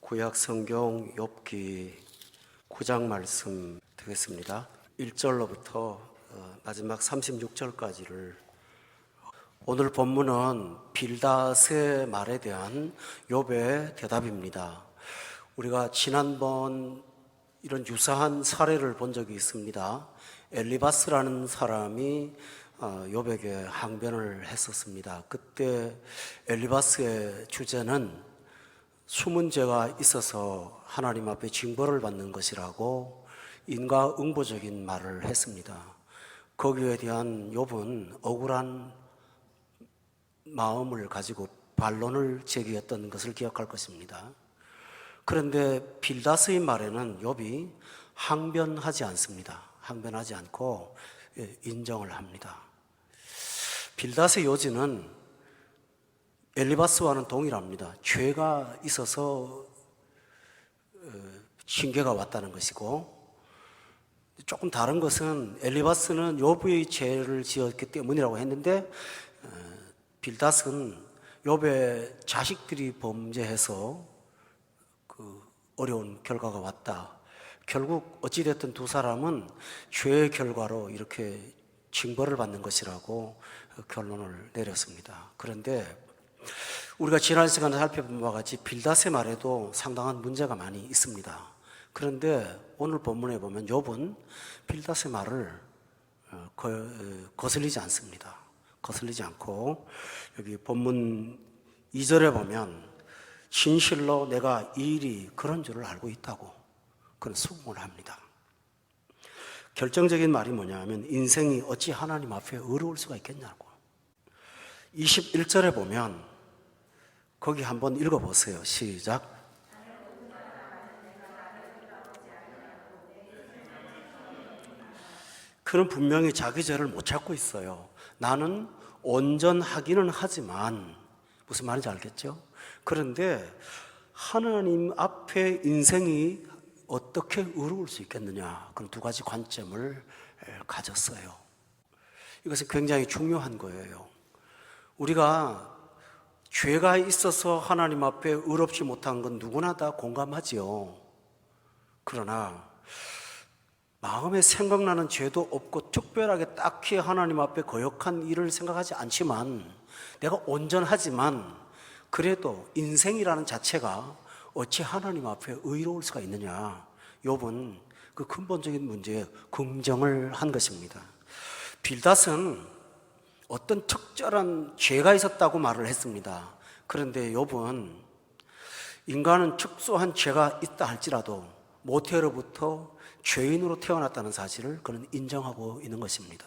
구약 성경 욥기 9장 말씀 되겠습니다. 1절로부터 마지막 36절까지를 오늘 본문은 빌닷의 말에 대한 욥의 대답입니다. 우리가 지난번 이런 유사한 사례를 본 적이 있습니다. 엘리바스라는 사람이 욥에게 항변을 했었습니다. 그때 엘리바스의 주제는 숨은 죄가 있어서 하나님 앞에 징벌을 받는 것이라고 인과응보적인 말을 했습니다. 거기에 대한 욥은 억울한 마음을 가지고 반론을 제기했던 것을 기억할 것입니다. 그런데 빌닷의 말에는 욥이 항변하지 않습니다. 항변하지 않고 인정을 합니다. 빌닷의 요지는 엘리바스와는 동일합니다. 죄가 있어서 징계가 왔다는 것이고, 조금 다른 것은 엘리바스는 욥의 죄를 지었기 때문이라고 했는데 빌닷은 욥의 자식들이 범죄해서 그 어려운 결과가 왔다. 결국 어찌됐든 두 사람은 죄의 결과로 이렇게 징벌을 받는 것이라고 결론을 내렸습니다. 그런데 우리가 지난 시간에 살펴본 바와 같이 빌닷의 말에도 상당한 문제가 많이 있습니다. 그런데 오늘 본문에 보면 욥은 빌닷의 말을 거슬리지 않습니다. 거슬리지 않고 여기 본문 2절에 보면 진실로 내가 이 일이 그런 줄을 알고 있다고 그런 수긍을 합니다. 결정적인 말이 뭐냐 하면 인생이 어찌 하나님 앞에 의로울 수가 있겠냐고. 21절에 보면 거기 한번 읽어보세요. 시작. 그는 분명히 자기 죄를 못 찾고 있어요. 나는 온전하기는 하지만, 무슨 말인지 알겠죠? 그런데 하나님 앞에 인생이 어떻게 의로울 수 있겠느냐, 그런 두 가지 관점을 가졌어요. 이것은 굉장히 중요한 거예요. 우리가 죄가 있어서 하나님 앞에 의롭지 못한 건 누구나 다 공감하지요. 그러나 마음에 생각나는 죄도 없고 특별하게 딱히 하나님 앞에 거역한 일을 생각하지 않지만, 내가 온전하지만 그래도 인생이라는 자체가 어찌 하나님 앞에 의로울 수가 있느냐, 욥은 그 근본적인 문제에 긍정을 한 것입니다. 빌닷은 어떤 특별한 죄가 있었다고 말을 했습니다. 그런데 욥은 인간은 특수한 죄가 있다 할지라도 모태로부터 죄인으로 태어났다는 사실을 그는 인정하고 있는 것입니다.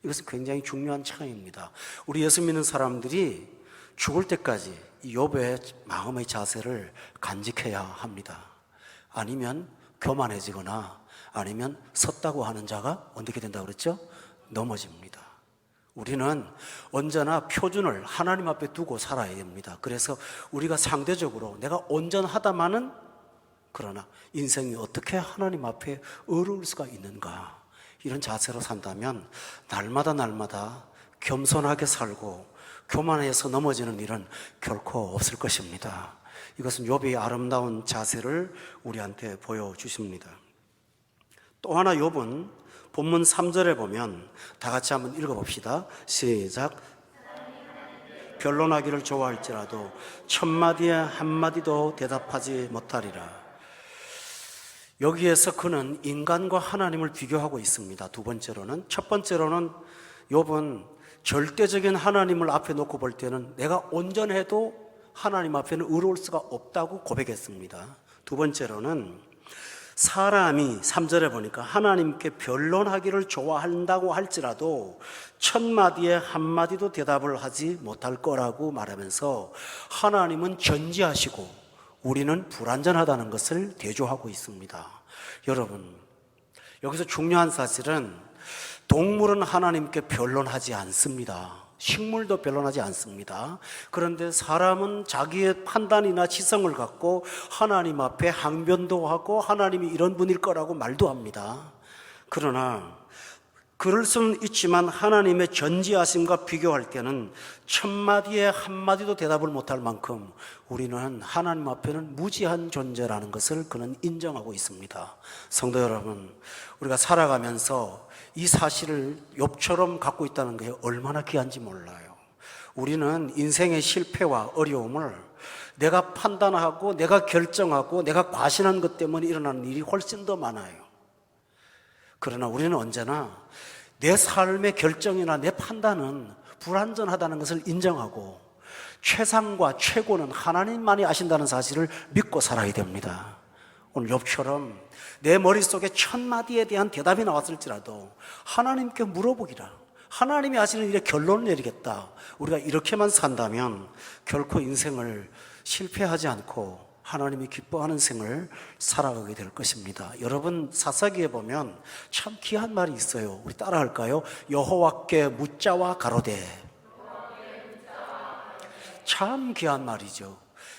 이것은 굉장히 중요한 차이입니다. 우리 예수 믿는 사람들이 죽을 때까지 이 욥의 마음의 자세를 간직해야 합니다. 아니면 교만해지거나 아니면 섰다고 하는 자가 어떻게 된다고 그랬죠? 넘어집니다. 우리는 언제나 표준을 하나님 앞에 두고 살아야 됩니다. 그래서 우리가 상대적으로 내가 온전하다마는, 그러나 인생이 어떻게 하나님 앞에 의로울 수가 있는가, 이런 자세로 산다면 날마다 겸손하게 살고 교만해서 넘어지는 일은 결코 없을 것입니다. 이것은 욥의 아름다운 자세를 우리한테 보여주십니다. 또 하나 욥은 본문 3절에 보면 다 같이 한번 읽어봅시다. 시작. 변론하기를 좋아할지라도 천마디에 한마디도 대답하지 못하리라. 여기에서 그는 인간과 하나님을 비교하고 있습니다. 두 번째로는, 첫 번째로는 욥은 절대적인 하나님을 앞에 놓고 볼 때는 내가 온전해도 하나님 앞에는 의로울 수가 없다고 고백했습니다. 두 번째로는 사람이 3절에 보니까 하나님께 변론하기를 좋아한다고 할지라도 천마디에 한마디도 대답을 하지 못할 거라고 말하면서 하나님은 전지하시고 우리는 불완전하다는 것을 대조하고 있습니다. 여러분, 여기서 중요한 사실은 동물은 하나님께 변론하지 않습니다. 식물도 변론하지 않습니다. 그런데 사람은 자기의 판단이나 지성을 갖고 하나님 앞에 항변도 하고 하나님이 이런 분일 거라고 말도 합니다. 그러나 그럴 수는 있지만 하나님의 전지하심과 비교할 때는 천마디에 한마디도 대답을 못할 만큼 우리는 하나님 앞에는 무지한 존재라는 것을 그는 인정하고 있습니다. 성도 여러분, 우리가 살아가면서 이 사실을 욥처럼 갖고 있다는 게 얼마나 귀한지 몰라요. 우리는 인생의 실패와 어려움을 내가 판단하고 내가 결정하고 내가 과신한 것 때문에 일어나는 일이 훨씬 더 많아요. 그러나 우리는 언제나 내 삶의 결정이나 내 판단은 불완전하다는 것을 인정하고 최상과 최고는 하나님만이 아신다는 사실을 믿고 살아야 됩니다. 오늘 욥처럼 내 머릿속에 천마디에 대한 대답이 나왔을지라도 하나님께 물어보기라, 하나님이 아시는 일에 결론을 내리겠다, 우리가 이렇게만 산다면 결코 인생을 실패하지 않고 하나님이 기뻐하는 생을 살아가게 될 것입니다. 여러분, 사사기에 보면 참 귀한 말이 있어요. 우리 따라할까요? 여호와께 묻자와 가로되. 참 귀한 말이죠.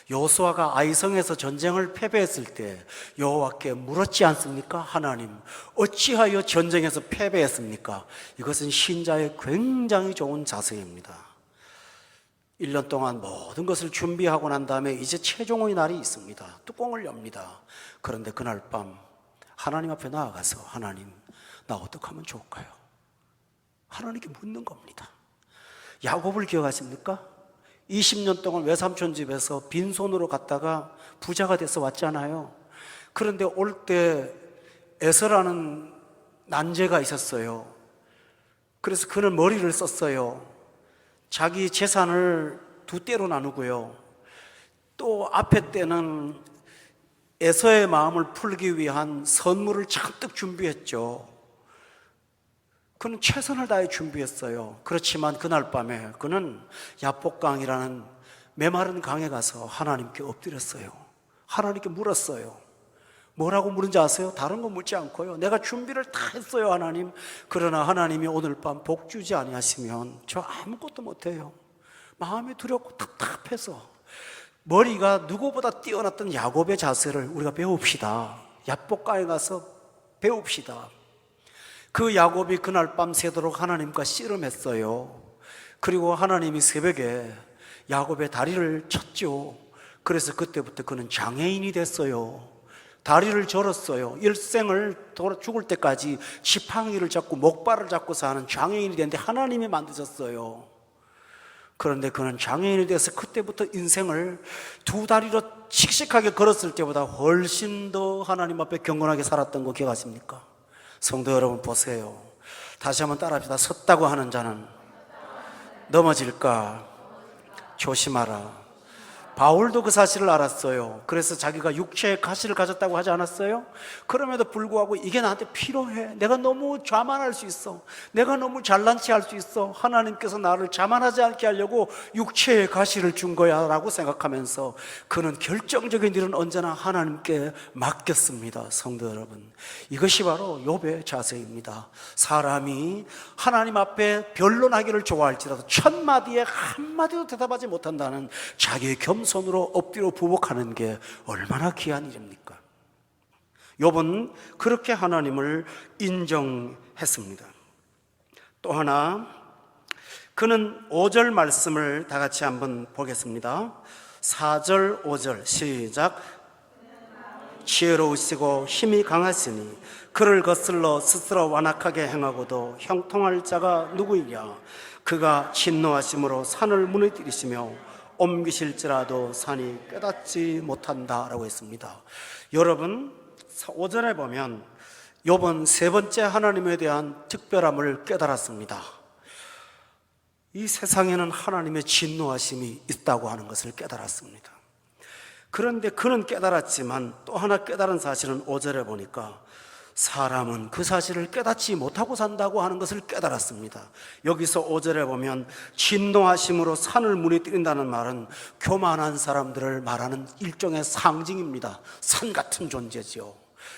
여호수아가 아이성에서 전쟁을 패배했을 때 여호와께 물었지 않습니까? 하나님, 어찌하여 전쟁에서 패배했습니까? 이것은 신자의 굉장히 좋은 자세입니다. 1년 동안 모든 것을 준비하고 난 다음에 이제 최종의 날이 있습니다. 뚜껑을 엽니다. 그런데 그날 밤 하나님 앞에 나아가서 하나님, 나 어떻게 하면 좋을까요? 하나님께 묻는 겁니다. 야곱을 기억하십니까? 20년 동안 외삼촌 집에서 빈손으로 갔다가 부자가 돼서 왔잖아요. 그런데 올 때 에서라는 난제가 있었어요. 그래서 그는 머리를 썼어요. 자기 재산을 두 떼로 나누고요. 또 앞에 때는 에서의 마음을 풀기 위한 선물을 잔뜩 준비했죠. 그는 최선을 다해 준비했어요. 그렇지만 그날 밤에 그는 야복강이라는 메마른 강에 가서 하나님께 엎드렸어요. 하나님께 물었어요. 뭐라고 물은지 아세요? 다른 거 묻지 않고요. 내가 준비를 다 했어요, 하나님. 그러나 하나님이 오늘 밤 복 주지 아니하시면 저 아무것도 못해요. 마음이 두렵고 답답해서. 머리가 누구보다 뛰어났던 야곱의 자세를 우리가 배웁시다. 야복강에 가서 배웁시다. 그 야곱이 그날 밤 새도록 하나님과 씨름했어요. 그리고 하나님이 새벽에 야곱의 다리를 쳤죠. 그래서 그때부터 그는 장애인이 됐어요. 다리를 절었어요. 일생을 죽을 때까지 지팡이를 잡고 목발을 잡고 사는 장애인이 됐는데 하나님이 만드셨어요. 그런데 그는 장애인이 돼서 그때부터 인생을 두 다리로 씩씩하게 걸었을 때보다 훨씬 더 하나님 앞에 경건하게 살았던 거 기억하십니까? 성도 여러분, 보세요. 다시 한번 따라합시다. 섰다고 하는 자는 넘어질까 조심하라. 바울도 그 사실을 알았어요. 그래서 자기가 육체의 가시를 가졌다고 하지 않았어요? 그럼에도 불구하고 이게 나한테 필요해. 내가 너무 자만할 수 있어. 내가 너무 잘난 체 할 수 있어. 하나님께서 나를 자만하지 않게 하려고 육체의 가시를 준 거야 라고 생각하면서 그는 결정적인 일은 언제나 하나님께 맡겼습니다. 성도 여러분, 이것이 바로 욥의 자세입니다. 사람이 하나님 앞에 변론하기를 좋아할지라도 천마디에 한마디도 대답하지 못한다는 자기의 겸손으로 엎드려 부복하는 게 얼마나 귀한 일입니까? 욥은 그렇게 하나님을 인정했습니다. 또 하나, 그는 5절 말씀을 다 같이 한번 보겠습니다. 4절 5절 시작. 지혜로우시고 힘이 강하시니 그를 거슬러 스스로 완악하게 행하고도 형통할 자가 누구이랴. 그가 진노하심으로 산을 무너뜨리시며 옮기실지라도 산이 깨닫지 못한다라고 했습니다. 여러분, 5절에 보면 욥은 세 번째 하나님에 대한 특별함을 깨달았습니다. 이 세상에는 하나님의 진노하심이 있다고 하는 것을 깨달았습니다. 그런데 그는 깨달았지만 또 하나 깨달은 사실은 5절에 보니까 사람은 그 사실을 깨닫지 못하고 산다고 하는 것을 깨달았습니다. 여기서 5절에 보면 진노하심으로 산을 무너뜨린다는 말은 교만한 사람들을 말하는 일종의 상징입니다. 산 같은 존재죠.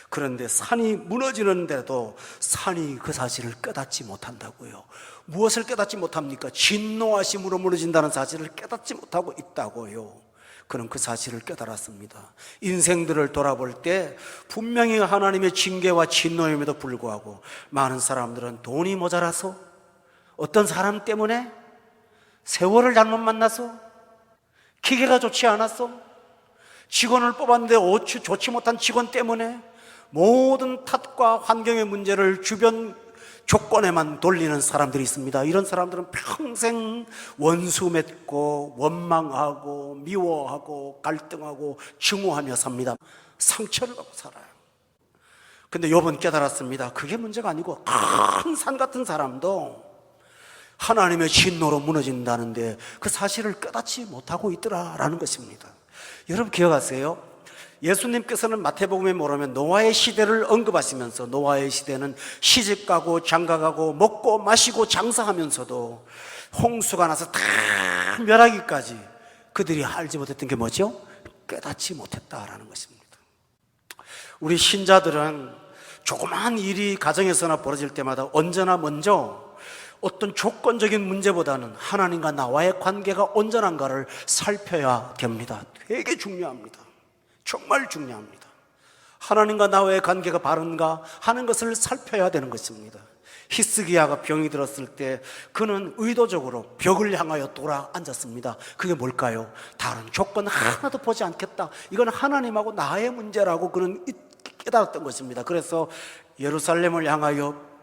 그런데 산이 무너지는데도 산이 그 사실을 깨닫지 못한다고요. 무엇을 깨닫지 못합니까? 진노하심으로 무너진다는 사실을 깨닫지 못하고 있다고요. 그는 그 사실을 깨달았습니다. 인생들을 돌아볼 때 분명히 하나님의 징계와 진노임에도 불구하고 많은 사람들은 돈이 모자라서, 어떤 사람 때문에, 세월을 잘못 만나서, 기계가 좋지 않았어, 직원을 뽑았는데 좋지 못한 직원 때문에, 모든 탓과 환경의 문제를 주변 조건에만 돌리는 사람들이 있습니다. 이런 사람들은 평생 원수 맺고 원망하고 미워하고 갈등하고 증오하며 삽니다. 상처를 받고 살아요. 근데 욥은 깨달았습니다. 그게 문제가 아니고 큰 산 같은 사람도 하나님의 진노로 무너진다는데 그 사실을 깨닫지 못하고 있더라라는 것입니다. 여러분 기억하세요? 예수님께서는 마태복음에 뭐라면 노아의 시대를 언급하시면서, 노아의 시대는 시집가고 장가가고 먹고 마시고 장사하면서도 홍수가 나서 다 멸하기까지 그들이 알지 못했던 게 뭐죠? 깨닫지 못했다라는 것입니다. 우리 신자들은 조그마한 일이 가정에서나 벌어질 때마다 언제나 먼저 어떤 조건적인 문제보다는 하나님과 나와의 관계가 온전한가를 살펴야 됩니다. 되게 중요합니다. 정말 중요합니다. 하나님과 나와의 관계가 바른가 하는 것을 살펴야 되는 것입니다. 히스기야가 병이 들었을 때 그는 의도적으로 벽을 향하여 돌아 앉았습니다. 그게 뭘까요? 다른 조건 하나도 보지 않겠다. 이건 하나님하고 나의 문제라고 그는 깨달았던 것입니다. 그래서 예루살렘을 향하여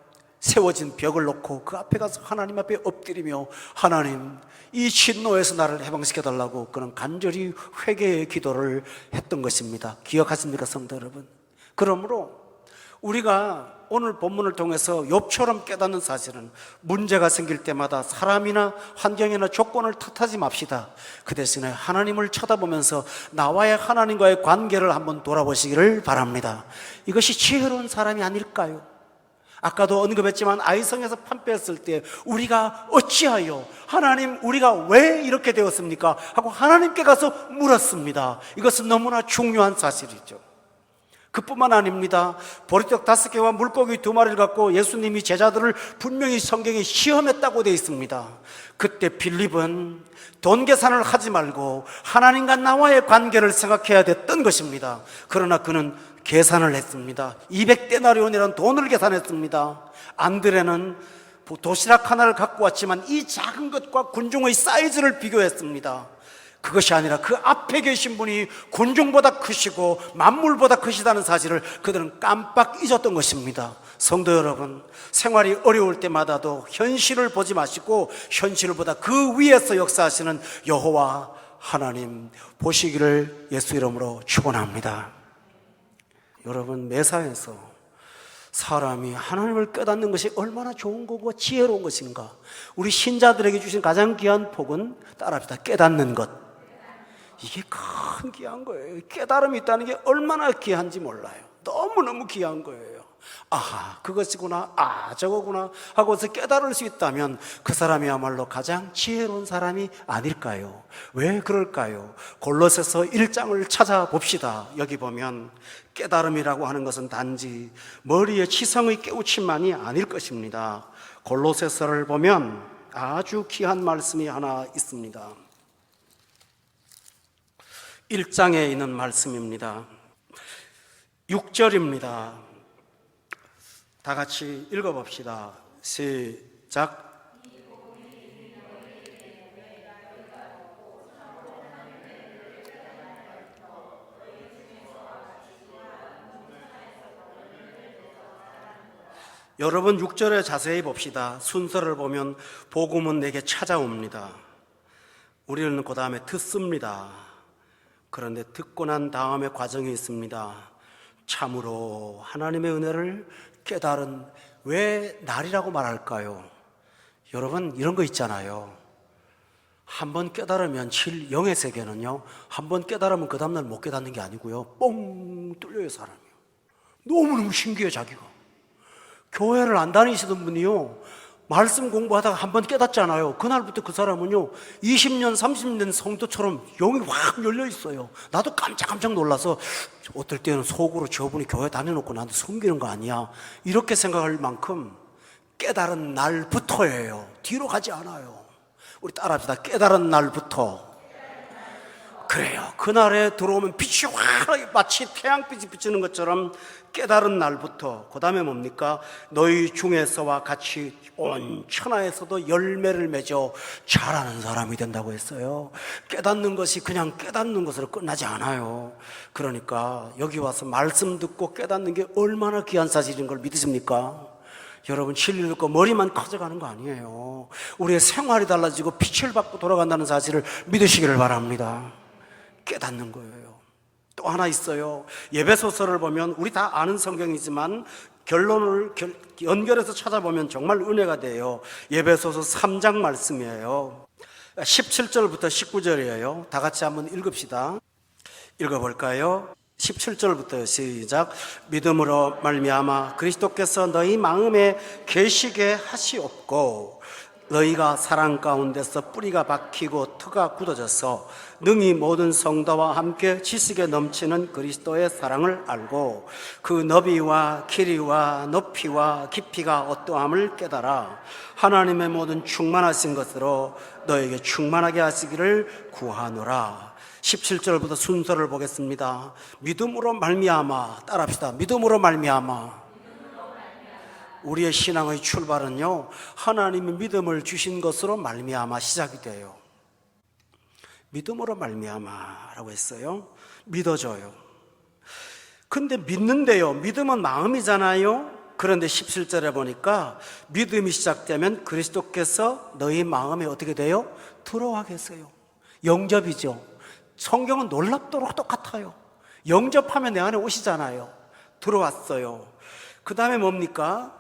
세워진 벽을 놓고 그 앞에 가서 하나님 앞에 엎드리며, 하나님, 이 진노에서 나를 해방시켜달라고 그는 간절히 회개의 기도를 했던 것입니다. 기억하십니까, 성도 여러분? 그러므로 우리가 오늘 본문을 통해서 욥처럼 깨닫는 사실은, 문제가 생길 때마다 사람이나 환경이나 조건을 탓하지 맙시다. 그 대신에 하나님을 쳐다보면서 나와의 하나님과의 관계를 한번 돌아보시기를 바랍니다. 이것이 지혜로운 사람이 아닐까요? 아까도 언급했지만 아이성에서 판패했을 때 우리가 어찌하여, 하나님 우리가 왜 이렇게 되었습니까? 하고 하나님께 가서 물었습니다. 이것은 너무나 중요한 사실이죠. 그뿐만 아닙니다. 보리떡 5개와 물고기 2마리를 갖고 예수님이 제자들을 분명히 성경에 시험했다고 되어 있습니다. 그때 빌립은 돈 계산을 하지 말고 하나님과 나와의 관계를 생각해야 됐던 것입니다. 그러나 그는 계산을 했습니다. 200데나리온이라는 돈을 계산했습니다. 안드레는 도시락 하나를 갖고 왔지만 이 작은 것과 군중의 사이즈를 비교했습니다. 그것이 아니라 그 앞에 계신 분이 군중보다 크시고 만물보다 크시다는 사실을 그들은 깜빡 잊었던 것입니다. 성도 여러분, 생활이 어려울 때마다도 현실을 보지 마시고 현실을 보다 그 위에서 역사하시는 여호와 하나님 보시기를 예수 이름으로 축원합니다. 여러분, 매사에서 사람이 하나님을 깨닫는 것이 얼마나 좋은 거고 지혜로운 것인가. 우리 신자들에게 주신 가장 귀한 복은 따라합시다, 깨닫는 것. 이게 큰 귀한 거예요. 깨달음이 있다는 게 얼마나 귀한지 몰라요. 너무너무 귀한 거예요. 아하, 그것이구나, 아, 저거구나 하고서 깨달을 수 있다면 그 사람이야말로 가장 지혜로운 사람이 아닐까요? 왜 그럴까요? 골로새서 1장을 찾아봅시다. 여기 보면 깨달음이라고 하는 것은 단지 머리에 치성의 깨우침만이 아닐 것입니다. 골로새서를 보면 아주 귀한 말씀이 하나 있습니다. 1장에 있는 말씀입니다. 6절입니다. 다 같이 읽어봅시다. 시작. 여러분 6절에 자세히 봅시다. 순서를 보면 복음은 내게 찾아옵니다. 우리는 그 다음에 듣습니다. 그런데 듣고 난 다음에 과정이 있습니다. 참으로 하나님의 은혜를 깨달은, 왜 날이라고 말할까요? 여러분, 이런 거 있잖아요. 한번 깨달으면 영의 세계는요, 한번 깨달으면 그 다음날 못 깨닫는 게 아니고요, 뻥 뚫려요. 사람이 너무너무 신기해. 자기가 교회를 안 다니시던 분이요, 말씀 공부하다가 한번 깨닫잖아요. 그날부터 그 사람은요 20년 30년 성도처럼 영이 확 열려 있어요. 나도 깜짝 놀라서 어떨 때는 속으로 저분이 교회 다녀놓고 나한테 숨기는 거 아니야, 이렇게 생각할 만큼 깨달은 날부터예요. 뒤로 가지 않아요. 우리 따라합시다. 깨달은 날부터 그래요. 그날에 들어오면 빛이 환하게 마치 태양빛이 비치는 것처럼 깨달은 날부터 그 다음에 뭡니까? 너희 중에서와 같이 온 천하에서도 열매를 맺어 자라는 사람이 된다고 했어요. 깨닫는 것이 그냥 깨닫는 것으로 끝나지 않아요. 그러니까 여기 와서 말씀 듣고 깨닫는 게 얼마나 귀한 사실인 걸 믿으십니까? 여러분 진리 듣고 머리만 커져가는 거 아니에요. 우리의 생활이 달라지고 빛을 받고 돌아간다는 사실을 믿으시기를 바랍니다. 깨닫는 거예요. 또 하나 있어요. 예배소서를 보면 우리 다 아는 성경이지만 결론을 연결해서 찾아보면 정말 은혜가 돼요. 예배소서 3장 말씀이에요. 17절부터 19절이에요. 다 같이 한번 읽읍시다. 읽어볼까요? 17절부터 시작. 믿음으로 말미암아 그리스도께서 너희 마음에 계시게 하시옵고 너희가 사랑 가운데서 뿌리가 박히고 터가 굳어져서 능히 모든 성도와 함께 지식에 넘치는 그리스도의 사랑을 알고 그 너비와 길이와 높이와 깊이가 어떠함을 깨달아 하나님의 모든 충만하신 것으로 너에게 충만하게 하시기를 구하노라. 17절부터 순서를 보겠습니다. 믿음으로 말미암아, 따라합시다. 믿음으로 말미암아. 우리의 신앙의 출발은요, 하나님이 믿음을 주신 것으로 말미암아 시작이 돼요. 믿음으로 말미암아라고 했어요. 믿어줘요. 근데 믿는데요, 믿음은 마음이잖아요. 그런데 17절에 보니까 믿음이 시작되면 그리스도께서 너희 마음에 어떻게 돼요? 들어와 계세요. 영접이죠. 성경은 놀랍도록 똑같아요. 영접하면 내 안에 오시잖아요. 들어왔어요. 그 다음에 뭡니까?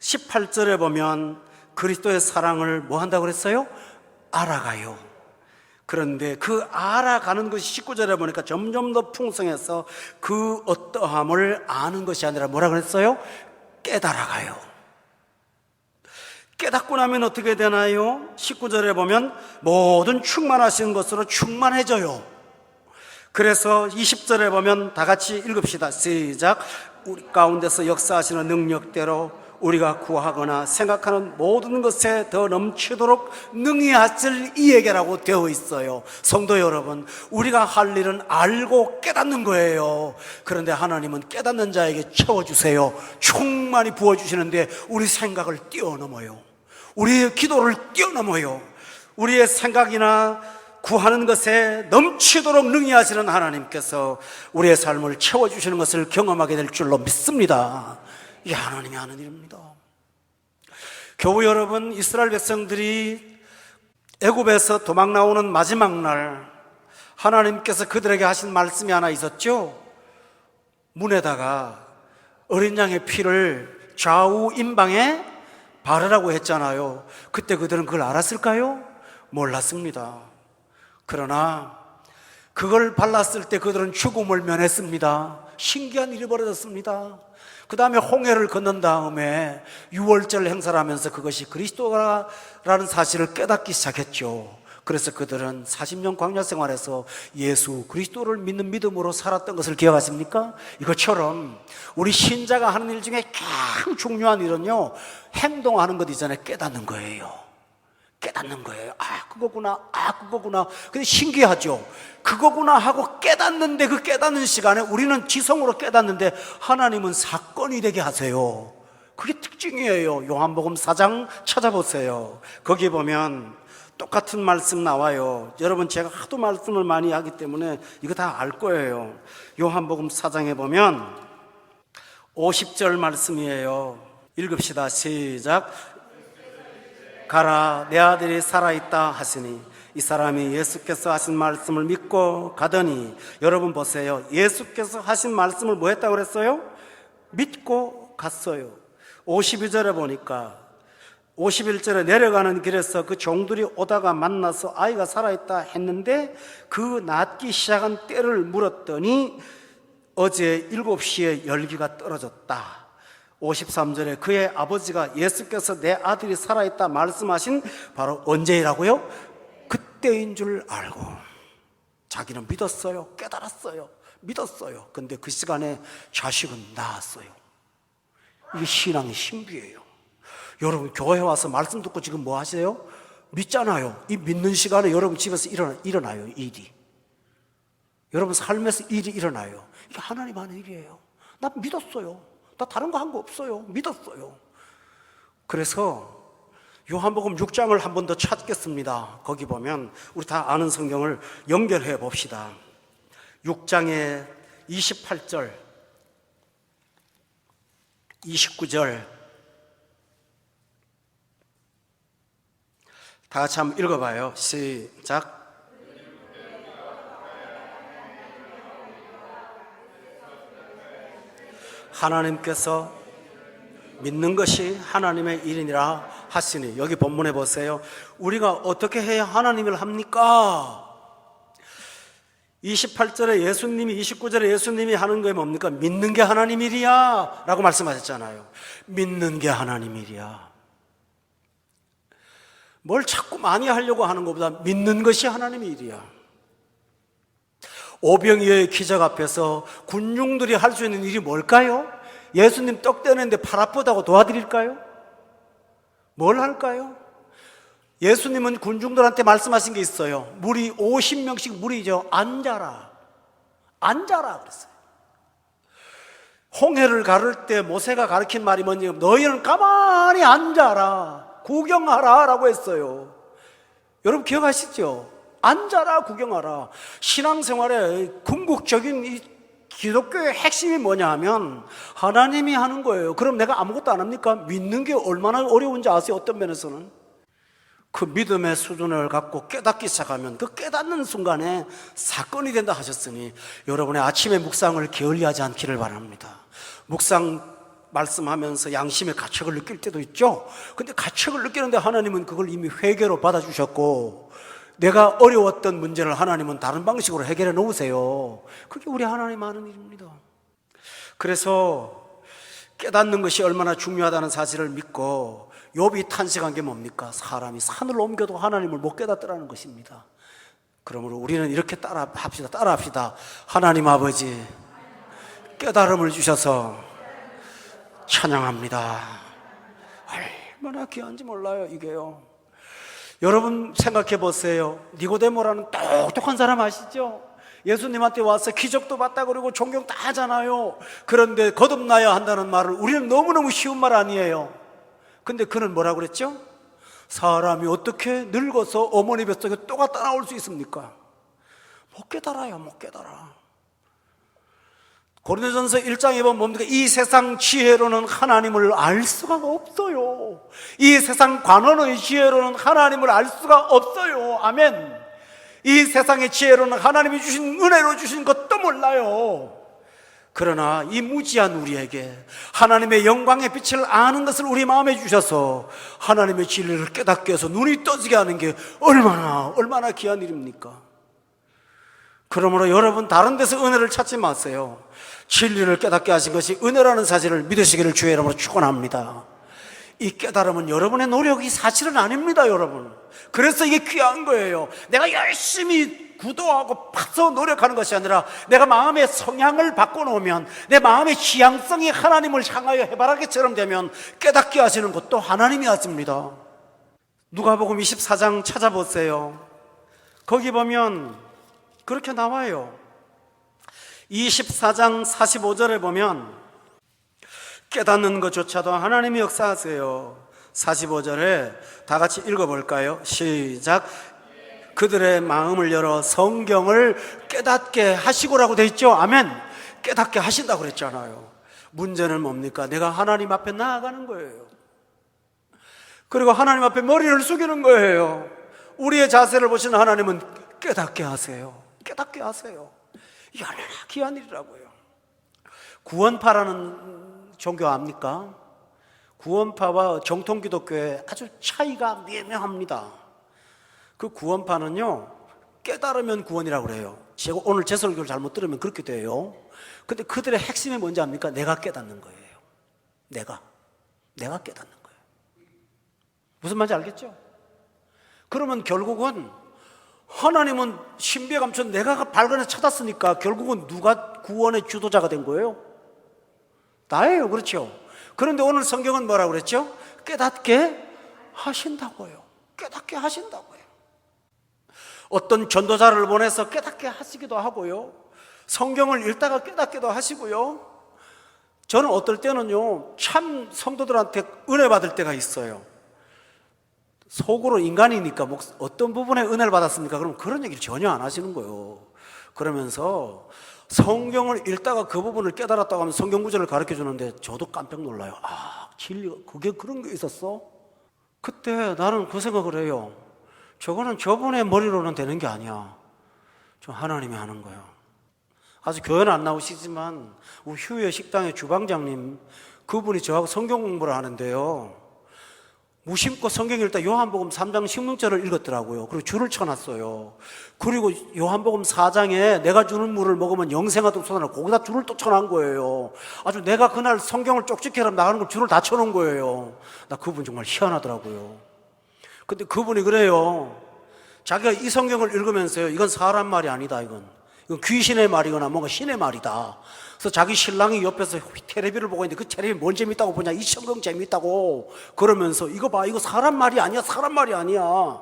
18절에 보면 그리스도의 사랑을 뭐 한다고 그랬어요? 알아가요. 그런데 그 알아가는 것이 19절에 보니까 점점 더 풍성해서 그 어떠함을 아는 것이 아니라 뭐라 그랬어요? 깨달아가요. 깨닫고 나면 어떻게 되나요? 19절에 보면 모든 충만하신 것으로 충만해져요. 그래서 20절에 보면 다 같이 읽읍시다. 시작. 우리 가운데서 역사하시는 능력대로 우리가 구하거나 생각하는 모든 것에 더 넘치도록 능히 하실 이에게라고 되어 있어요. 성도 여러분, 우리가 할 일은 알고 깨닫는 거예요. 그런데 하나님은 깨닫는 자에게 채워주세요. 충만히 부어주시는데 우리 생각을 뛰어넘어요. 우리의 기도를 뛰어넘어요. 우리의 생각이나 구하는 것에 넘치도록 능히 하시는 하나님께서 우리의 삶을 채워주시는 것을 경험하게 될 줄로 믿습니다. 이게 하나님이 하는 일입니다. 교우 여러분, 이스라엘 백성들이 애굽에서 도망 나오는 마지막 날 하나님께서 그들에게 하신 말씀이 하나 있었죠. 문에다가 어린 양의 피를 좌우 임방에 바르라고 했잖아요. 그때 그들은 그걸 알았을까요? 몰랐습니다. 그러나 그걸 발랐을 때 그들은 죽음을 면했습니다. 신기한 일이 벌어졌습니다. 그 다음에 홍해를 건넌 다음에 유월절 행사를 하면서 그것이 그리스도라는 사실을 깨닫기 시작했죠. 그래서 그들은 40년 광야 생활에서 예수 그리스도를 믿는 믿음으로 살았던 것을 기억하십니까? 이것처럼 우리 신자가 하는 일 중에 가장 중요한 일은요, 행동하는 것 이전에 깨닫는 거예요. 깨닫는 거예요. 그거구나. 근데 신기하죠. 그거구나 하고 깨닫는데 그 깨닫는 시간에 우리는 지성으로 깨닫는데 하나님은 사건이 되게 하세요. 그게 특징이에요. 요한복음 4장 찾아보세요. 거기 보면 똑같은 말씀 나와요. 여러분, 제가 하도 말씀을 많이 하기 때문에 이거 다 알 거예요. 요한복음 4장에 보면 50절 말씀이에요. 읽읍시다. 시작. 가라, 내 아들이 살아있다 하시니 이 사람이 예수께서 하신 말씀을 믿고 가더니, 여러분 보세요. 예수께서 하신 말씀을 뭐 했다고 그랬어요? 믿고 갔어요. 52절에 보니까 51절에 내려가는 길에서 그 종들이 오다가 만나서 아이가 살아있다 했는데 그 낫기 시작한 때를 물었더니 어제 7시에 열기가 떨어졌다. 53절에 그의 아버지가 예수께서 내 아들이 살아있다 말씀하신 바로 언제라고요? 그때인 줄 알고 자기는 믿었어요. 깨달았어요. 믿었어요. 근데 그 시간에 자식은 낳았어요. 이게 신앙의 신비예요. 여러분, 교회 와서 말씀 듣고 지금 뭐 하세요? 믿잖아요. 이 믿는 시간에 여러분 집에서 일어나요, 일이. 여러분 삶에서 일이 일어나요. 이게 하나님 하는 일이에요. 나 믿었어요. 나 다른 거 한 거 없어요. 믿었어요. 그래서 요한복음 6장을 한 번 더 찾겠습니다. 거기 보면 우리 다 아는 성경을 연결해 봅시다. 6장의 28절, 29절 다 같이 한번 읽어봐요. 시작. 하나님께서 믿는 것이 하나님의 일이니라 하시니, 여기 본문에 보세요. 우리가 어떻게 해야 하나님을 합니까? 28절에 예수님이, 29절에 예수님이 하는 게 뭡니까? 믿는 게 하나님 일이야 라고 말씀하셨잖아요. 믿는 게 하나님 일이야. 뭘 자꾸 많이 하려고 하는 것보다 믿는 것이 하나님의 일이야. 오병이어의 기적 앞에서 군중들이 할 수 있는 일이 뭘까요? 예수님 떡 떼는데 팔 아프다고 도와드릴까요? 뭘 할까요? 예수님은 군중들한테 말씀하신 게 있어요. 무리 50명씩 무리죠. 앉아라. 앉아라 그랬어요. 홍해를 가를 때 모세가 가르친 말이 뭐냐면 너희는 가만히 앉아라. 구경하라 라고 했어요. 여러분 기억하시죠? 앉아라, 구경하라. 신앙생활의 궁극적인 이 기독교의 핵심이 뭐냐 하면 하나님이 하는 거예요. 그럼 내가 아무것도 안 합니까? 믿는 게 얼마나 어려운지 아세요? 어떤 면에서는 그 믿음의 수준을 갖고 깨닫기 시작하면 그 깨닫는 순간에 사건이 된다 하셨으니 여러분의 아침의 묵상을 게을리하지 않기를 바랍니다. 묵상 말씀하면서 양심의 가책을 느낄 때도 있죠. 근데 가책을 느끼는데 하나님은 그걸 이미 회개로 받아주셨고, 내가 어려웠던 문제를 하나님은 다른 방식으로 해결해 놓으세요. 그게 우리 하나님 하는 일입니다. 그래서 깨닫는 것이 얼마나 중요하다는 사실을 믿고 욥이 탄식한 게 뭡니까? 사람이 산을 옮겨도 하나님을 못 깨닫더라는 것입니다. 그러므로 우리는 이렇게 따라합시다. 하나님 아버지, 깨달음을 주셔서 찬양합니다. 얼마나 귀한지 몰라요, 이게요. 여러분 생각해 보세요. 니고데모라는 똑똑한 사람 아시죠? 예수님한테 와서 기적도 봤다 그러고 존경 다 하잖아요. 그런데 거듭나야 한다는 말을 우리는 너무너무 쉬운 말 아니에요. 근데 그는 뭐라고 그랬죠? 사람이 어떻게 늙어서 어머니 뱃속에 또가 나올 수 있습니까? 못 깨달아요, 못 깨달아. 고린도전서 1장에 보면 뭡니까? 이 세상 지혜로는 하나님을 알 수가 없어요. 이 세상 관원의 지혜로는 하나님을 알 수가 없어요. 아멘. 이 세상의 지혜로는 하나님이 주신 은혜로 주신 것도 몰라요. 그러나 이 무지한 우리에게 하나님의 영광의 빛을 아는 것을 우리 마음에 주셔서 하나님의 진리를 깨닫게 해서 눈이 떠지게 하는 게 얼마나 귀한 일입니까? 그러므로 여러분 다른 데서 은혜를 찾지 마세요. 진리를 깨닫게 하신 것이 은혜라는 사실을 믿으시기를 주의 이름으로 축원합니다. 이 깨달음은 여러분의 노력이 사실은 아닙니다, 여러분. 그래서 이게 귀한 거예요. 내가 열심히 구도하고 파서 노력하는 것이 아니라 내가 마음의 성향을 바꿔놓으면, 내 마음의 지향성이 하나님을 향하여 해바라기처럼 되면 깨닫게 하시는 것도 하나님이 하십니다. 누가복음 24장 찾아보세요. 거기 보면 그렇게 나와요. 24장 45절에 보면 깨닫는 것조차도 하나님이 역사하세요. 45절에 다 같이 읽어볼까요? 시작. 그들의 마음을 열어 성경을 깨닫게 하시고라고 돼 있죠. 아멘. 깨닫게 하신다고 그랬잖아요. 문제는 뭡니까? 내가 하나님 앞에 나아가는 거예요. 그리고 하나님 앞에 머리를 숙이는 거예요. 우리의 자세를 보시는 하나님은 깨닫게 하세요. 깨닫게 하세요. 이게 얼마나 귀한 일이라고요. 구원파라는 종교 압니까? 구원파와 정통 기독교의 아주 차이가 미묘합니다. 그 구원파는요, 깨달으면 구원이라고 그래요. 제가 오늘 제 설교를 잘못 들으면 그렇게 돼요. 근데 그들의 핵심이 뭔지 압니까? 내가 깨닫는 거예요. 내가 깨닫는 거예요. 무슨 말인지 알겠죠? 그러면 결국은 하나님은 신비에 감춘 내가 발견해 찾았으니까 결국은 누가 구원의 주도자가 된 거예요? 나예요. 그렇죠? 그런데 오늘 성경은 뭐라고 그랬죠? 깨닫게 하신다고요. 깨닫게 하신다고요. 어떤 전도자를 보내서 깨닫게 하시기도 하고요. 성경을 읽다가 깨닫기도 하시고요. 저는 어떨 때는요, 참 성도들한테 은혜 받을 때가 있어요. 속으로 인간이니까 어떤 부분에 은혜를 받았습니까? 그럼 그런 얘기를 전혀 안 하시는 거예요. 그러면서 성경을 읽다가 그 부분을 깨달았다고 하면 성경 구절을 가르쳐 주는데 저도 깜짝 놀라요. 아, 진리가 그게 그런 게 있었어? 그때 나는 그 생각을 해요. 저거는 저분의 머리로는 되는 게 아니야. 저 하나님이 하는 거예요. 아직 교회는 안 나오시지만 우리 휴회 식당의 주방장님, 그분이 저하고 성경 공부를 하는데요, 무심코 성경 읽다 요한복음 3장 16절을 읽었더라고요. 그리고 줄을 쳐놨어요. 그리고 요한복음 4장에 내가 주는 물을 먹으면 영생하도록 쏟아나, 거기다 줄을 또 쳐놓은 거예요. 아주 내가 그날 성경을 쪽집게 하면 나가는 걸 줄을 다 쳐놓은 거예요. 나 그분 정말 희한하더라고요. 근데 그분이 그래요. 자기가 이 성경을 읽으면서요, 이건 사람 말이 아니다, 이건 귀신의 말이거나 뭔가 신의 말이다. 그래서 자기 신랑이 옆에서 텔레비를 보고 있는데 그 텔레비 뭔 재밌다고 보냐, 이 성경 재밌다고 그러면서 이거 봐, 이거 사람 말이 아니야, 사람 말이 아니야.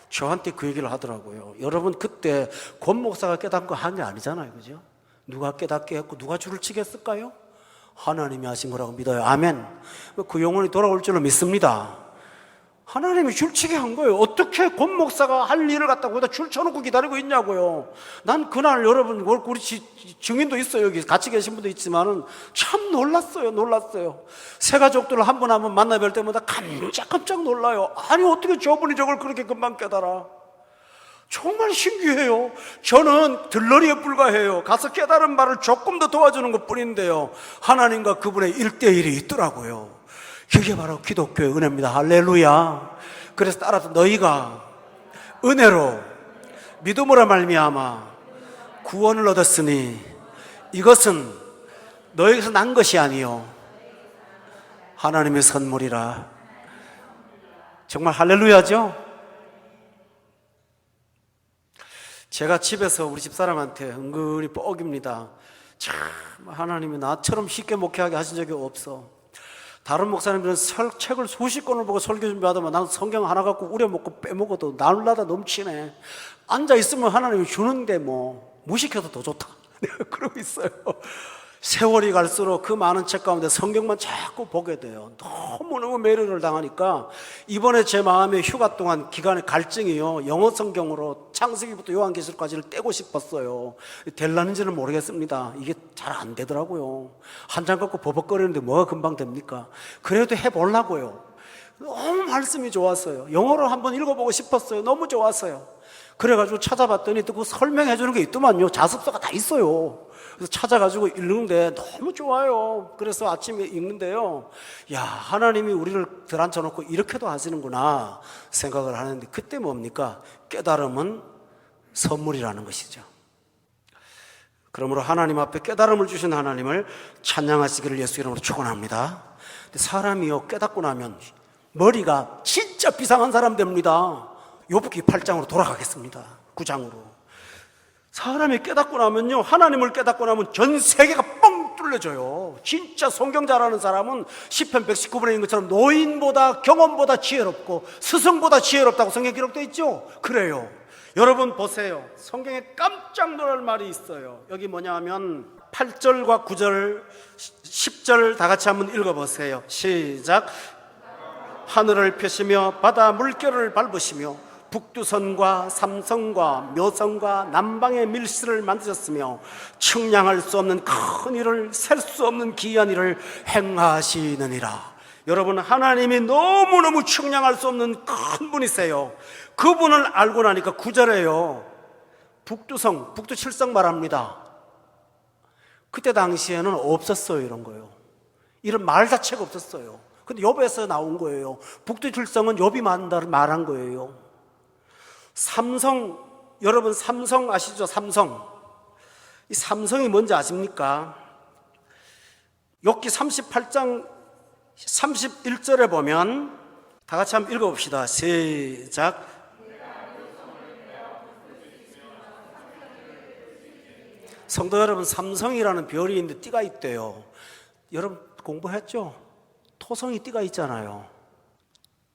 저한테 그 얘기를 하더라고요. 여러분, 그때 권 목사가 깨닫고 한 게 아니잖아요, 그죠? 누가 깨닫게 했고 누가 줄을 치겠을까요? 하나님이 하신 거라고 믿어요. 아멘. 그 영혼이 돌아올 줄로 믿습니다. 하나님이 줄치게 한 거예요. 어떻게 권 목사가 할 일을 갖다가 거기다 줄 쳐놓고 기다리고 있냐고요. 난 그날, 여러분, 우리 증인도 있어요. 여기 같이 계신 분도 있지만은 참 놀랐어요. 새 가족들을 한 분 한 분 만나 뵐 때마다 깜짝 놀라요. 아니, 어떻게 저분이 저걸 그렇게 금방 깨달아? 정말 신기해요. 저는 들러리에 불과해요. 가서 깨달은 바를 조금 더 도와주는 것 뿐인데요, 하나님과 그분의 1대1이 있더라고요. 그게 바로 기독교의 은혜입니다. 할렐루야. 그래서 따라서 너희가 은혜로 믿음으로 말미암아 구원을 얻었으니 이것은 너희에게서 난 것이 아니요 하나님의 선물이라. 정말 할렐루야죠. 제가 집에서 우리 집사람한테 은근히 뻐깁니다. 참, 하나님이 나처럼 쉽게 목회하게 하신 적이 없어. 다른 목사님들은 책을 수십 권을 보고 설교 준비하다만 나는 성경 하나 갖고 우려먹고 빼먹어도 나눌라다 넘치네. 앉아있으면 하나님이 주는데 뭐 무식해도 더 좋다. 그러고 있어요. 세월이 갈수록 그 많은 책 가운데 성경만 자꾸 보게 돼요. 너무너무 매료를 당하니까 이번에 제 마음에 휴가 동안 기간의 갈증이요, 영어 성경으로 창세기부터 요한계시록까지를 떼고 싶었어요. 될라는지는 모르겠습니다. 이게 잘 안 되더라고요. 한 장 갖고 버벅거리는데 뭐가 금방 됩니까? 그래도 해보려고요. 너무 말씀이 좋았어요. 영어로 한번 읽어보고 싶었어요. 너무 좋았어요. 그래가지고 찾아봤더니 또 그 설명해 주는 게 있더만요. 자습서가 다 있어요. 그래서 찾아가지고 읽는데 너무 좋아요. 그래서 아침에 읽는데요, 야, 하나님이 우리를 들앉혀놓고 이렇게도 하시는구나 생각을 하는데, 그때 뭡니까? 깨달음은 선물이라는 것이죠. 그러므로 하나님 앞에 깨달음을 주신 하나님을 찬양하시기를 예수 이름으로 축원합니다. 근데 사람이요, 깨닫고 나면 머리가 진짜 비상한 사람 됩니다. 욥기 8장으로 돌아가겠습니다. 9장으로. 사람이 깨닫고 나면요, 하나님을 깨닫고 나면 전 세계가 뻥 뚫려져요. 진짜 성경 잘하는 사람은 시편 119편인 것처럼 노인보다 경험보다 지혜롭고 스승보다 지혜롭다고 성경 기록되어 있죠. 그래요. 여러분 보세요. 성경에 깜짝 놀랄 말이 있어요. 여기 뭐냐 하면 8절과 9절 10절 다 같이 한번 읽어보세요. 시작. 하늘을 펴시며 바다 물결을 밟으시며 북두선과 삼성과 묘성과 남방의 밀수를 만드셨으며 측량할 수 없는 큰 일을, 셀 수 없는 기이한 일을 행하시느니라. 여러분, 하나님이 너무너무 측량할 수 없는 큰 분이세요. 그분을 알고 나니까 9절에요, 북두성, 북두칠성 말합니다. 그때 당시에는 없었어요. 이런 거요. 이런 말 자체가 없었어요. 근데 욥에서 나온 거예요. 북두칠성은 욥이 말한 거예요. 삼성, 여러분 삼성 아시죠? 삼성. 이 삼성이 뭔지 아십니까? 욥기 38장 31절에 보면 다 같이 한번 읽어봅시다. 시작. 성도 여러분, 삼성이라는 별이 있는데 띠가 있대요. 여러분 공부했죠? 토성이 띠가 있잖아요.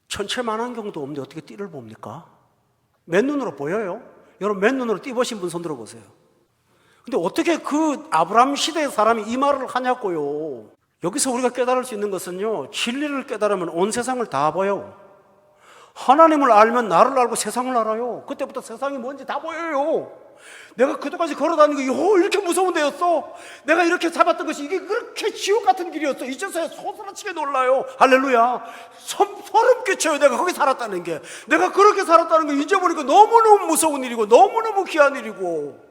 천체만한 경우도 없는데 어떻게 띠를 봅니까? 맨눈으로 보여요? 여러분 맨눈으로 띠보신 분 손 들어보세요. 근데 어떻게 그 아브라함 시대의 사람이 이 말을 하냐고요. 여기서 우리가 깨달을 수 있는 것은요, 진리를 깨달으면 온 세상을 다 보여. 하나님을 알면 나를 알고 세상을 알아요. 그때부터 세상이 뭔지 다 보여요. 내가 그때까지 걸어다니는 게 이렇게 무서운 데였어. 내가 이렇게 잡았던 것이 이게 그렇게 지옥 같은 길이었어. 이제서야 소스라치게 놀라요. 할렐루야. 소름 끼쳐요. 내가 거기 살았다는 게. 내가 그렇게 살았다는 게 이제 보니까 너무너무 무서운 일이고 너무너무 귀한 일이고.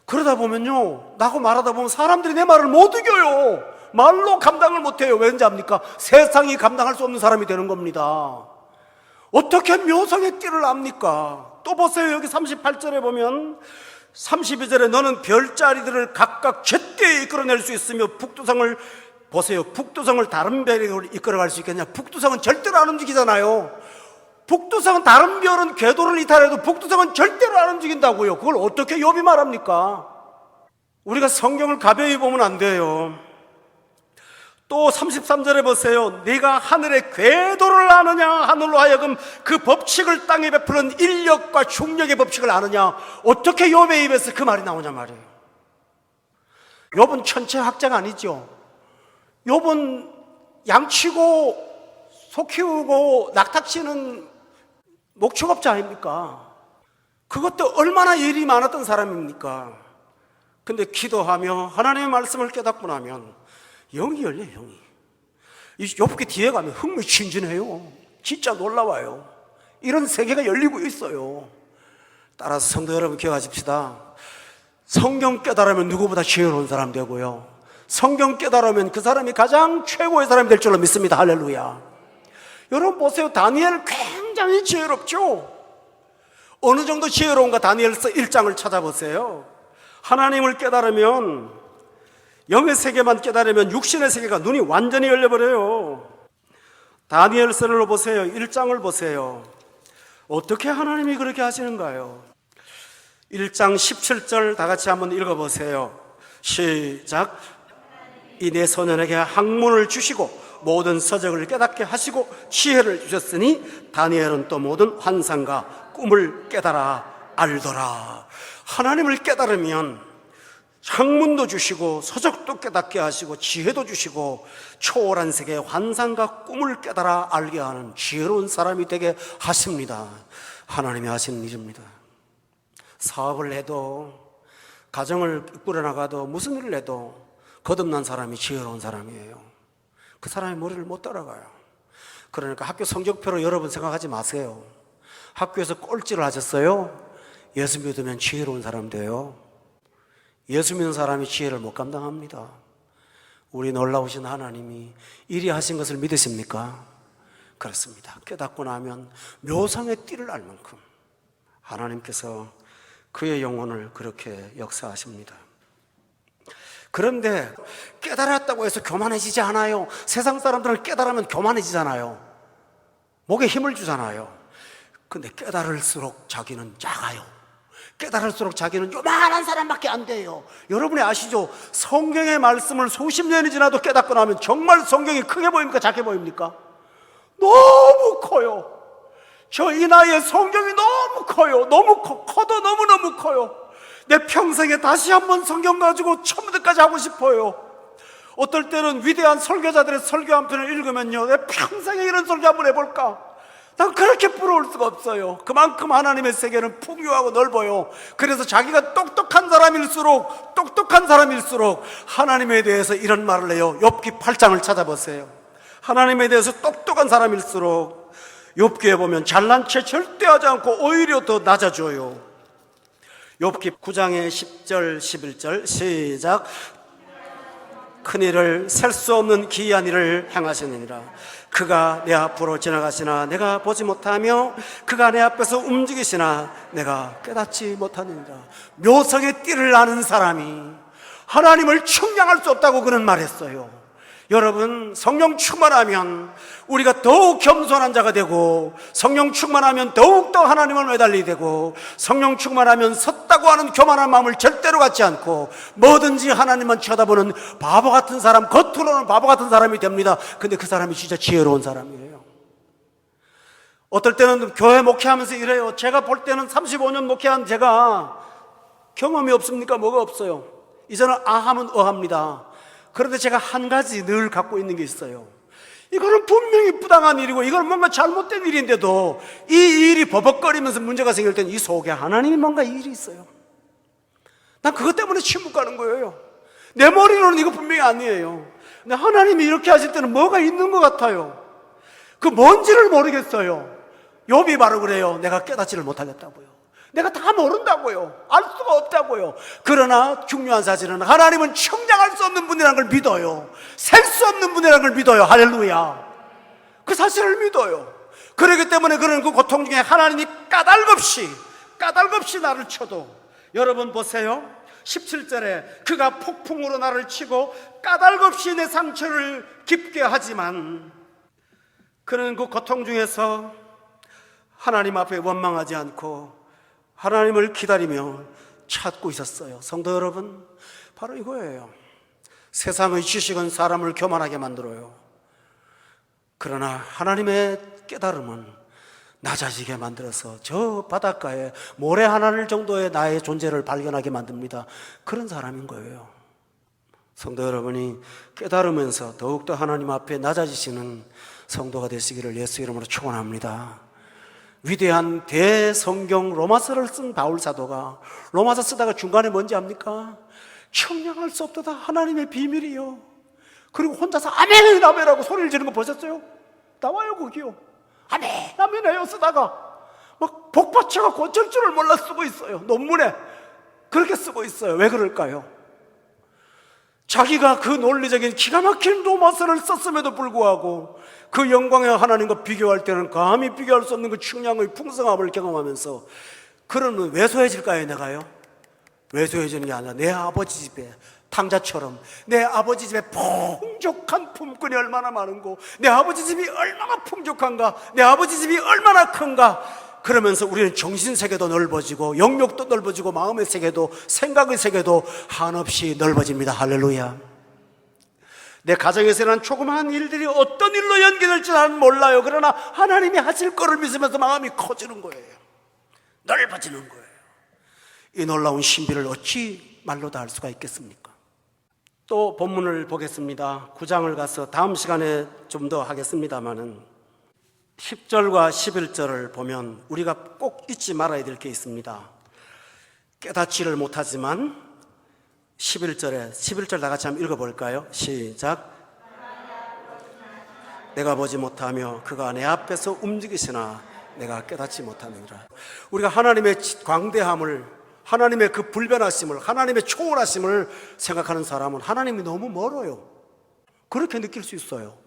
그러다 보면요, 나하고 말하다 보면 사람들이 내 말을 못 이겨요. 말로 감당을 못해요. 왠지 압니까? 세상이 감당할 수 없는 사람이 되는 겁니다. 어떻게 묘성의 띠를 압니까? 또 보세요. 여기 38절에 보면 32절에 너는 별자리들을 각각 제때에 이끌어낼 수 있으며 북두성을 보세요. 북두성을 다른 별으로 이끌어갈 수 있겠냐? 북두성은 절대로 안 움직이잖아요. 북두성은 다른 별은 궤도를 이탈해도 북두성은 절대로 안 움직인다고요. 그걸 어떻게 욥이 말합니까? 우리가 성경을 가벼이 보면 안 돼요. 또 33절에 보세요. 네가 하늘의 궤도를 아느냐? 하늘로 하여금 그 법칙을 땅에 베푸는 인력과 중력의 법칙을 아느냐? 어떻게 욥의 입에서 그 말이 나오냐 말이에요. 욥은 천체학자가 아니죠. 욥은 양치고 소 키우고 낙타치는 목축업자 아닙니까? 그것도 얼마나 일이 많았던 사람입니까? 근데 기도하며 하나님의 말씀을 깨닫고 나면 영이 열려요. 영이. 이 욥기 뒤에 가면 흥미진진해요. 진짜 놀라워요. 이런 세계가 열리고 있어요. 따라서 성도 여러분 기억하십시다. 성경 깨달으면 누구보다 지혜로운 사람 되고요, 성경 깨달으면 그 사람이 가장 최고의 사람이 될 줄로 믿습니다. 할렐루야. 여러분 보세요. 다니엘 굉장히 지혜롭죠. 어느 정도 지혜로운가? 다니엘서 1장을 찾아보세요. 하나님을 깨달으면, 영의 세계만 깨달으면 육신의 세계가 눈이 완전히 열려버려요. 다니엘서를 보세요. 1장을 보세요. 어떻게 하나님이 그렇게 하시는가요? 1장 17절 다 같이 한번 읽어보세요. 시작. 이 내 소년에게 학문을 주시고 모든 서적을 깨닫게 하시고 지혜를 주셨으니 다니엘은 또 모든 환상과 꿈을 깨달아 알더라. 하나님을 깨달으면 학문도 주시고 서적도 깨닫게 하시고 지혜도 주시고 초월한 세계의 환상과 꿈을 깨달아 알게 하는 지혜로운 사람이 되게 하십니다. 하나님이 하시는 일입니다. 사업을 해도, 가정을 꾸려나가도, 무슨 일을 해도 거듭난 사람이 지혜로운 사람이에요. 그 사람의 머리를 못 따라가요. 그러니까 학교 성적표로 여러분 생각하지 마세요. 학교에서 꼴찌를 하셨어요? 예수 믿으면 지혜로운 사람 돼요. 예수 믿는 사람이 지혜를 못 감당합니다. 우리 놀라우신 하나님이 이리 하신 것을 믿으십니까? 그렇습니다. 깨닫고 나면 묘상의 띠를 알 만큼 하나님께서 그의 영혼을 그렇게 역사하십니다. 그런데 깨달았다고 해서 교만해지지 않아요. 세상 사람들은 깨달으면 교만해지잖아요. 목에 힘을 주잖아요. 근데 깨달을수록 자기는 작아요. 깨달을수록 자기는 요만한 사람밖에 안 돼요. 여러분이 아시죠? 성경의 말씀을 수십 년이 지나도 깨닫고 나면 정말 성경이 크게 보입니까? 작게 보입니까? 너무 커요. 저 이 나이에 성경이 너무 커요. 너무 커도 너무너무 커요. 내 평생에 다시 한번 성경 가지고 처음부터까지 하고 싶어요. 어떨 때는 위대한 설교자들의 설교 한 편을 읽으면요, 내 평생에 이런 설교 한번 해볼까? 난 그렇게 부러울 수가 없어요. 그만큼 하나님의 세계는 풍요하고 넓어요. 그래서 자기가 똑똑한 사람일수록 하나님에 대해서 이런 말을 해요. 욥기 8장을 찾아보세요. 하나님에 대해서 똑똑한 사람일수록 욥기에 보면 잘난 체 절대 하지 않고 오히려 더 낮아져요. 욥기 9장의 10절 11절 시작. 큰일을 셀 수 없는 기이한 일을 행하시느니라. 그가 내 앞으로 지나가시나 내가 보지 못하며 그가 내 앞에서 움직이시나 내가 깨닫지 못하느니라. 묘성의 띠를 아는 사람이 하나님을 측량할 수 없다고 그는 말했어요. 여러분, 성령 충만하면 우리가 더욱 겸손한 자가 되고, 성령 충만하면 더욱더 하나님을 매달리게 되고, 성령 충만하면 섰다고 하는 교만한 마음을 절대로 갖지 않고 뭐든지 하나님만 쳐다보는 바보 같은 사람, 겉으로는 바보 같은 사람이 됩니다. 근데 그 사람이 진짜 지혜로운 사람이에요. 어떨 때는 교회 목회하면서 이래요. 제가 볼 때는 35년 목회한 제가 경험이 없습니까? 뭐가 없어요. 이제는 아하면 어합니다. 그런데 제가 한 가지 늘 갖고 있는 게 있어요. 이거는 분명히 부당한 일이고 이건 뭔가 잘못된 일인데도 이 일이 버벅거리면서 문제가 생길 때는 이 속에 하나님이 뭔가 일이 있어요. 난 그것 때문에 침묵 가는 거예요. 내 머리로는 이거 분명히 아니에요. 근데 하나님이 이렇게 하실 때는 뭐가 있는 것 같아요. 그 뭔지를 모르겠어요. 욥이 바로 그래요. 내가 깨닫지를 못하겠다고요. 내가 다 모른다고요. 알 수가 없다고요. 그러나 중요한 사실은 하나님은 청량할 수 없는 분이라는 걸 믿어요. 셀 수 없는 분이라는 걸 믿어요. 할렐루야. 그 사실을 믿어요. 그렇기 때문에 그런 그 고통 중에 하나님이 까닭없이 나를 쳐도, 여러분 보세요. 17절에 그가 폭풍으로 나를 치고 까닭없이 내 상처를 깊게 하지만, 그는 그 고통 중에서 하나님 앞에 원망하지 않고 하나님을 기다리며 찾고 있었어요. 성도 여러분, 바로 이거예요. 세상의 지식은 사람을 교만하게 만들어요. 그러나 하나님의 깨달음은 낮아지게 만들어서 저 바닷가에 모래 하나 정도의 나의 존재를 발견하게 만듭니다. 그런 사람인 거예요. 성도 여러분이 깨달으면서 더욱더 하나님 앞에 낮아지시는 성도가 되시기를 예수 이름으로 축원합니다. 위대한 대성경 로마서를 쓴 바울 사도가 로마서 쓰다가 중간에 뭔지 압니까? 청량할 수 없도다 하나님의 비밀이요. 그리고 혼자서 아멘 아멘하고 소리를 지르는 거 보셨어요? 나와요 거기요. 아멘 아멘해요. 쓰다가 막 복받쳐갖고 어쩔 줄을 몰라 쓰고 있어요. 논문에 그렇게 쓰고 있어요. 왜 그럴까요? 자기가 그 논리적인 기가 막힌 로마서를 썼음에도 불구하고 그 영광의 하나님과 비교할 때는 감히 비교할 수 없는 그 충량의 풍성함을 경험하면서, 그러면 왜 소해질까요? 내가요? 왜 소해지는 게 아니라 내 아버지 집에 탕자처럼 내 아버지 집에 풍족한 품꾼이 얼마나 많은고, 내 아버지 집이 얼마나 풍족한가, 내 아버지 집이 얼마나 큰가. 그러면서 우리는 정신세계도 넓어지고 영역도 넓어지고 마음의 세계도, 생각의 세계도 한없이 넓어집니다. 할렐루야. 내 가정에서 일어난 조그마한 일들이 어떤 일로 연결될지 나는 몰라요. 그러나 하나님이 하실 거를 믿으면서 마음이 커지는 거예요. 넓어지는 거예요. 이 놀라운 신비를 어찌 말로 다 할 수가 있겠습니까? 또 본문을 보겠습니다. 9장을 가서 다음 시간에 좀 더 하겠습니다마는 10절과 11절을 보면 우리가 꼭 잊지 말아야 될 게 있습니다. 깨닫지를 못하지만 11절 다 같이 한번 읽어볼까요? 시작. 내가 보지 못하며 그가 내 앞에서 움직이시나 내가 깨닫지 못하느니라. 우리가 하나님의 광대함을, 하나님의 그 불변하심을, 하나님의 초월하심을 생각하는 사람은 하나님이 너무 멀어요. 그렇게 느낄 수 있어요.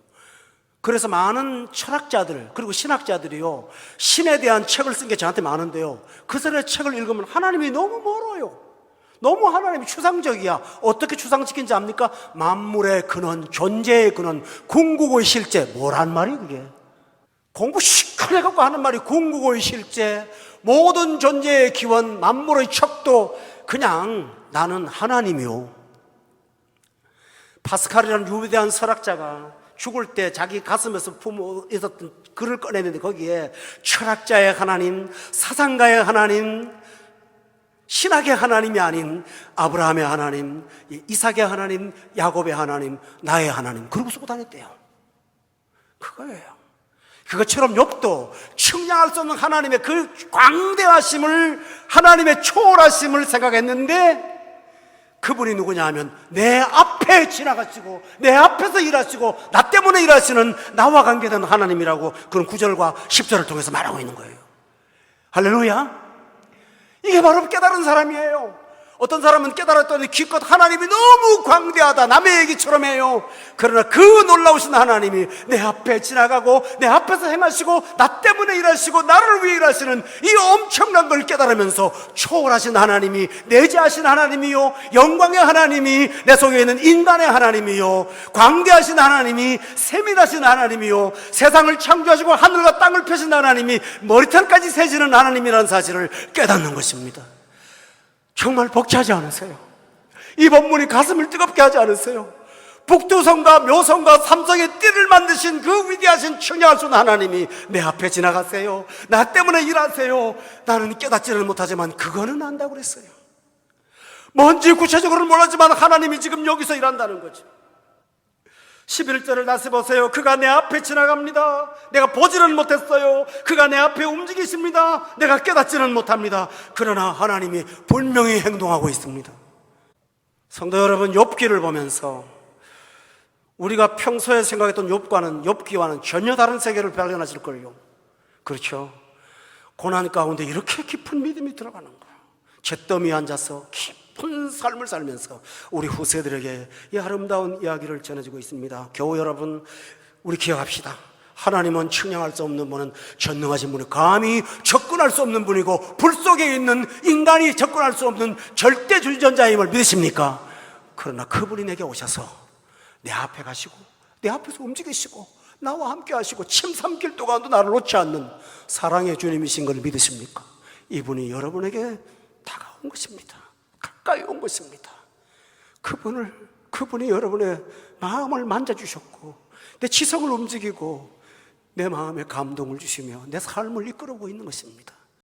그래서 많은 철학자들 그리고 신학자들이요, 신에 대한 책을 쓴 게 저한테 많은데요, 그 사람의 책을 읽으면 하나님이 너무 멀어요. 너무 하나님이 추상적이야. 어떻게 추상적인지 압니까? 만물의 근원, 존재의 근원, 궁극의 실제. 뭐란 말이 그게? 공부 시큰해갖고 하는 말이 궁극의 실제, 모든 존재의 기원, 만물의 척도. 그냥 나는 하나님이요. 파스칼이라는 위대한 철학자가 죽을 때 자기 가슴에서 품어 있었던 글을 꺼내는데 거기에 철학자의 하나님, 사상가의 하나님, 신학의 하나님이 아닌 아브라함의 하나님, 이삭의 하나님, 야곱의 하나님, 나의 하나님, 그러고 쓰고 다녔대요. 그거예요. 그것처럼 욥도 측량할 수 없는 하나님의 그 광대하심을, 하나님의 초월하심을 생각했는데, 그분이 누구냐 하면 내 앞에 지나가시고 내 앞에서 일하시고 나 때문에 일하시는 나와 관계된 하나님이라고 그런 9절과 10절을 통해서 말하고 있는 거예요. 할렐루야. 이게 바로 깨달은 사람이에요. 어떤 사람은 깨달았더니 기껏 하나님이 너무 광대하다, 남의 얘기처럼 해요. 그러나 그 놀라우신 하나님이 내 앞에 지나가고 내 앞에서 행하시고 나 때문에 일하시고 나를 위해 일하시는 이 엄청난 걸 깨달으면서 초월하신 하나님이, 내재하신 하나님이요, 영광의 하나님이, 내 속에 있는 인간의 하나님이요, 광대하신 하나님이, 세밀하신 하나님이요, 세상을 창조하시고 하늘과 땅을 펴신 하나님이 머리털까지 세지는 하나님이라는 사실을 깨닫는 것입니다. 정말 벅차지 않으세요? 이 본문이 가슴을 뜨겁게 하지 않으세요? 북두성과 묘성과 삼성의 띠를 만드신 그 위대하신 청량할 수 있는 하나님이 내 앞에 지나가세요. 나 때문에 일하세요. 나는 깨닫지는 못하지만 그거는 안다고 그랬어요. 뭔지 구체적으로는 몰랐지만 하나님이 지금 여기서 일한다는 거죠. 11절을 다시 보세요. 그가 내 앞에 지나갑니다. 내가 보지는 못했어요. 그가 내 앞에 움직이십니다. 내가 깨닫지는 못합니다. 그러나 하나님이 분명히 행동하고 있습니다. 성도 여러분, 욥기를 보면서 우리가 평소에 생각했던 욥기와는 전혀 다른 세계를 발견하실 거예요. 그렇죠? 고난 가운데 이렇게 깊은 믿음이 들어가는 거예요. 잿더미에 앉아서 깊은 삶을 살면서 우리 후세들에게 이 아름다운 이야기를 전해주고 있습니다. 교우 여러분, 우리 기억합시다. 하나님은 측량할 수 없는 분은 전능하신 분이 감히 접근할 수 없는 분이고 불 속에 있는 인간이 접근할 수 없는 절대 주전자임을 믿으십니까? 그러나 그분이 내게 오셔서 내 앞에 가시고 내 앞에서 움직이시고 나와 함께 하시고 침 삼킬 동안도 나를 놓지 않는 사랑의 주님이신 걸 믿으십니까? 이분이 여러분에게 다가온 것입니다. 가까이 온 것입니다. 그분이 여러분의 마음을 만져주셨고 내 지성을 움직이고 내 마음에 감동을 주시며 내 삶을 이끌어오고 있는 것입니다.